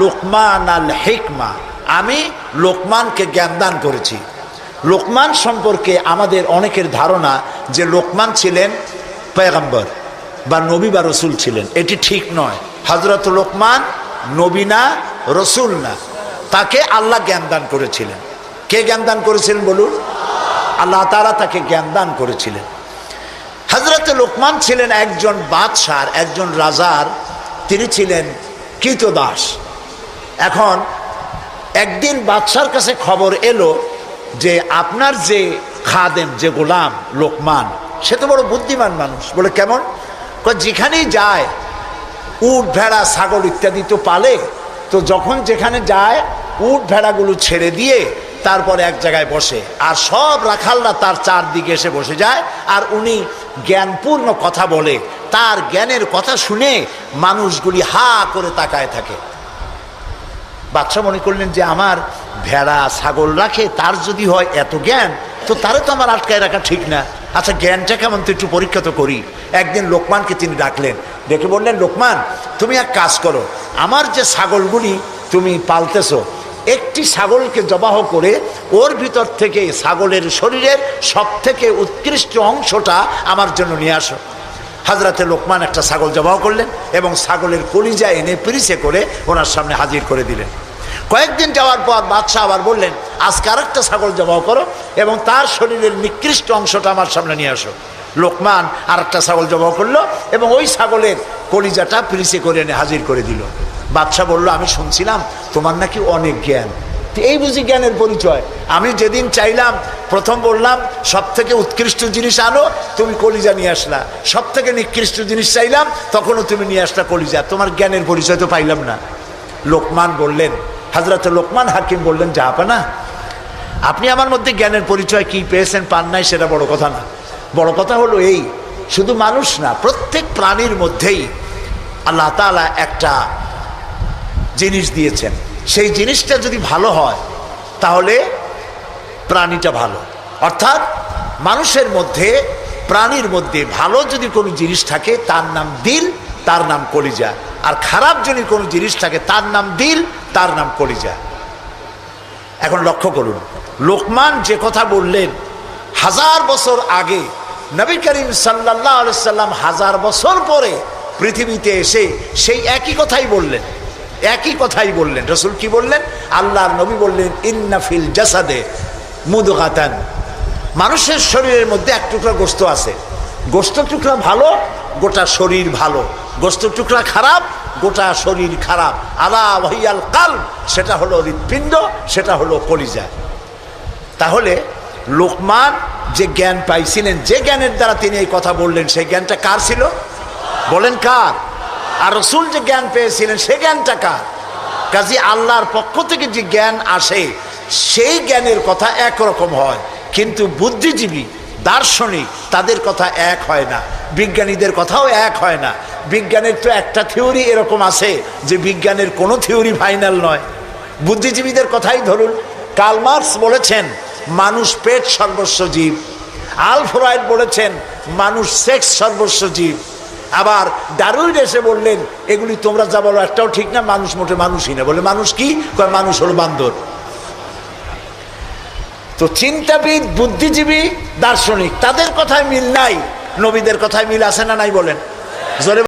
লুকমান আল হিকমা, আমি লোকমানকে জ্ঞান দান করেছি। লোকমান সম্পর্কে আমাদের অনেকের ধারণা যে লোকমান ছিলেন পয়গম্বর বা নবী বা রসুল ছিলেন, এটি ঠিক নয়। হযরত লোকমান নবী না, রসুল না, তাকে আল্লাহ জ্ঞান দান করেছিলেন। কে জ্ঞান দান করেছিলেন বলুন? আল্লাহ তাআলা তাকে জ্ঞান দান করেছিলেন। হযরত লোকমান ছিলেন একজন বাদশার, একজন রাজার, তিনি ছিলেন কৃতদাস। এখন একদিন বাদশার কাছে খবর এলো যে আপনার যে খাদেম, যে গোলাম লোকমান, সে তো বড় বুদ্ধিমান মানুষ। বলে কেমন? যেখানেই যায় উট ভেড়া ছাগল ইত্যাদি তো পালে, তো যখন যেখানে যায় উট ভেড়াগুলো ছেড়ে দিয়ে তারপরে এক জায়গায় বসে, আর সব রাখালরা তার চারদিকে এসে বসে যায়, আর উনি জ্ঞানপূর্ণ কথা বলে। তার জ্ঞানের কথা শুনে মানুষগুলি হা করে তাকায় থাকে। বাদশা মনে করলেন যে আমার ভেড়া ছাগল রাখে, তার যদি হয় এত জ্ঞান, তো তারে তো আমার আটকায় রাখা ঠিক না। আচ্ছা, জ্ঞানটা কেমন তো একটু পরীক্ষা তো করি। একদিন লোকমানকে তিনি ডাকলেন, ডেকে বললেন, লোকমান, তুমি এক কাজ করো, আমার যে ছাগলগুলি তুমি পালতেছো, একটি ছাগলকে জবাহ করে ওর ভিতর থেকে ছাগলের শরীরের সব থেকে উৎকৃষ্ট অংশটা আমার জন্য নিয়ে আসো। হযরতে লোকমান একটা ছাগল জবাহ করলেন এবং ছাগলের কলিজা এনে পিরিচে করে ওনার সামনে হাজির করে দিলেন। কয়েকদিন যাওয়ার পর বাদশাহ আবার বললেন, আজকে আরেকটা ছাগল জবাহ করো এবং তার শরীরের নিকৃষ্ট অংশটা আমার সামনে নিয়ে আসো। লোকমান আরেকটা ছাগল জবাহ করলো এবং ওই ছাগলের কলিজাটা পিরিচে করে এনে হাজির করে দিল। বাদশাহ বলল, আমি শুনছিলাম তোমার নাকি অনেক জ্ঞান, এই বুঝি জ্ঞানের পরিচয়? আমি যেদিন চাইলাম, প্রথম বললাম সব থেকে উৎকৃষ্ট জিনিস আনো, তুমি কলিজা নিয়ে আসলা। সব থেকে নিকৃষ্ট জিনিস চাইলাম, তখনও তুমি নিয়ে আসলা কলিজা। তোমার জ্ঞানের পরিচয় তো পাইলাম না। লোকমান বললেন, হযরত লোকমান হাকিম বললেন, জাহাপানা, আপনি আমার মধ্যে জ্ঞানের পরিচয় কি পেয়েছেন পান নাই সেটা বড় কথা না। বড় কথা হলো এই, শুধু মানুষ না, প্রত্যেক প্রাণীর মধ্যেই আল্লাহ তাআলা একটা জিনিস দিয়েছেন। সেই জিনিসটা যদি ভালো হয় তাহলে প্রাণীটা ভালো। অর্থাৎ মানুষের মধ্যে, প্রাণীর মধ্যে ভালো যদি কোনো জিনিস থাকে তার নাম দিল, তার নাম কলিজা। আর খারাপ যদি কোনো জিনিস থাকে তার নাম দিল, তার নাম কলিজা। এখন লক্ষ্য করুন, লোকমান যে কথা বললেন 1000 বছর আগে, নবী করিম সাল্লাল্লাহু আলাইহি সাল্লাম 1000 বছর পরে পৃথিবীতে এসে সেই একই কথাই বললেন। একই কথাই বললেন। রাসূল কি বললেন? আল্লাহর নবী বললেন, ইন্না ফিল জাসাদে মুদগাতান, মানুষের শরীরের মধ্যে এক টুকরা গোশত আছে। গোশত টুকরা ভালো, গোটা শরীর ভালো। গোশত টুকরা খারাপ, গোটা শরীর খারাপ। আলা ওয়াহিয়াল কালব, সেটা হলো হৃৎপিণ্ড, সেটা হলো কলিজা। তাহলে লোকমান যে জ্ঞান পাইছিলেন, যে জ্ঞানের দ্বারা তিনি এই কথা বললেন, সেই জ্ঞানটা কার ছিল? বলেন কার? আর রাসূল যে জ্ঞান পেয়েছিলেন সেই জ্ঞানটা কার? কাজী আল্লাহর পক্ষ থেকে যে জ্ঞান আসে সেই জ্ঞানের কথা একরকম হয়, কিন্তু বুদ্ধিজীবী, দার্শনিক, তাদের কথা এক হয় না, বিজ্ঞানীদের কথাও এক হয় না। বিজ্ঞানের তো একটা থিওরি এরকম আছে যে বিজ্ঞানের কোনো থিওরি ফাইনাল নয়। বুদ্ধিজীবীদের কথাই ধরুন, কার্ল মার্কস বলেছেন মানুষ পেট সর্বস্ব জীব, আলফ্রেড বলেছেন মানুষ সেক্স সর্বস্ব জীব, আবার ডারউইন এসে বললেন এগুলি তোমরা যা বলো একটাও ঠিক না, মানুষ মোটে মানুষই না। বলে মানুষ কি? মানুষ হলো বান্দর। তো চিন্তাবিদ, বুদ্ধিজীবী, দার্শনিক, তাদের কথায় মিল নাই, নবীদের কথায় মিল আছে না নাই বলেন? জোরে